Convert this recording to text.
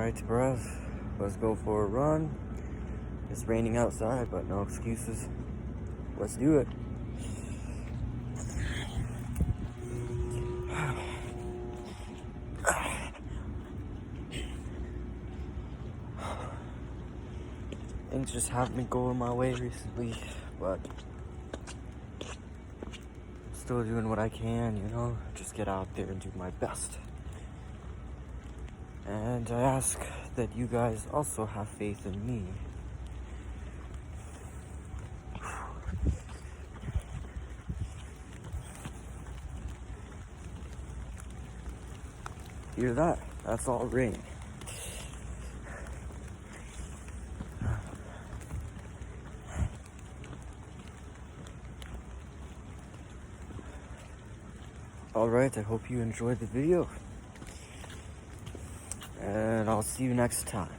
Alright, bruv, let's go for a run. It's raining outside, but no excuses. Let's do it. Things just haven't been going my way recently, but still doing what I can, you know? Just get out there and do my best. And I ask that you guys also have faith in me. Hear that? That's all rain. Alright, I hope you enjoyed the video. And I'll see you next time.